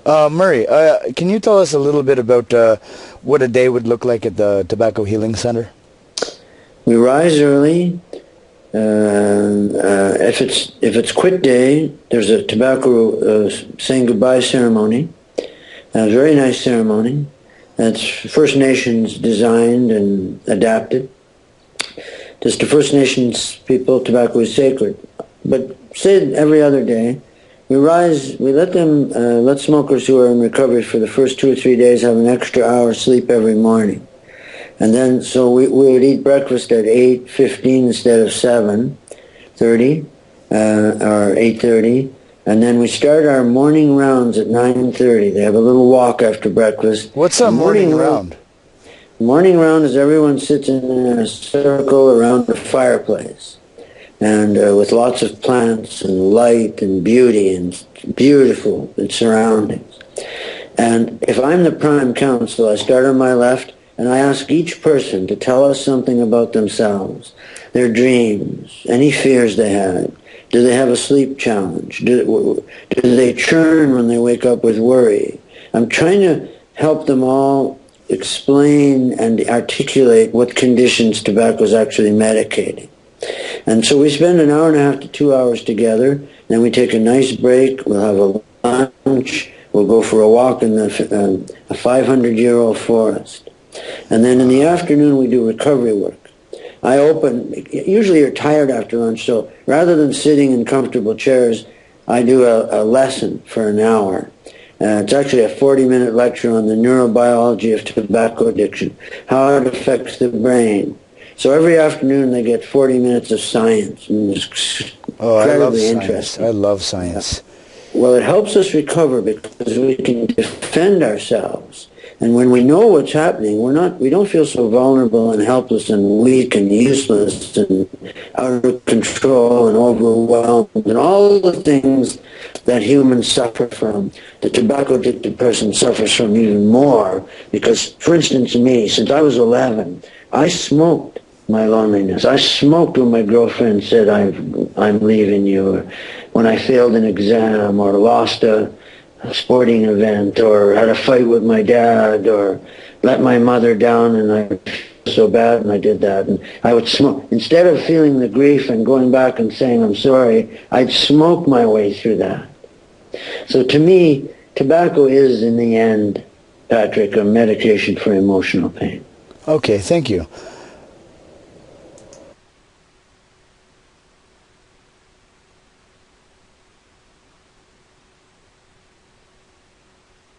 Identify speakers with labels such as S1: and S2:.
S1: Murray, can you tell us a little bit about what a day would look like at the Tobacco Healing Center?
S2: We rise early. If it's quit day, there's a tobacco saying goodbye ceremony. A very nice ceremony. That's First Nations designed and adapted. Just to First Nations people, tobacco is sacred. But say every other day, we rise, we let smokers who are in recovery for the first 2 or 3 days have an extra hour sleep every morning. And then, so we would eat breakfast at 8:15 instead of 7:30 or 8:30. And then we start our morning rounds at 9:30. They have a little walk after breakfast.
S1: What's a morning round?
S2: Morning round is everyone sits in a circle around the fireplace, and with lots of plants and light and beauty and beautiful surroundings. And if I'm the prime counsel, I start on my left, and I ask each person to tell us something about themselves, their dreams, any fears they had. Do they have a sleep challenge? Do they churn when they wake up with worry? I'm trying to help them all explain and articulate what conditions tobacco is actually medicating. And so we spend an hour and a half to 2 hours together. Then we take a nice break. We'll have a lunch. We'll go for a walk in a 500-year-old forest. And then in the afternoon, we do recovery work. Usually you're tired after lunch, so rather than sitting in comfortable chairs, I do a lesson for an hour. It's actually a 40-minute lecture on the neurobiology of tobacco addiction, how it affects the brain. So every afternoon they get 40 minutes of science, and it's incredibly interesting.
S1: I love science.
S2: Well, it helps us recover because we can defend ourselves. And when we know what's happening, we don't feel so vulnerable and helpless and weak and useless and out of control and overwhelmed and all the things that humans suffer from. The tobacco-addicted person suffers from even more because, for instance, me, since I was 11, I smoked my loneliness. I smoked when my girlfriend said, I'm leaving you, or when I failed an exam or lost a sporting event, or had a fight with my dad, or let my mother down and I feel so bad and I did that. And I would smoke. Instead of feeling the grief and going back and saying I'm sorry, I'd smoke my way through that. So to me, tobacco is, in the end, Patrick, a medication for emotional pain.
S1: Okay, thank you.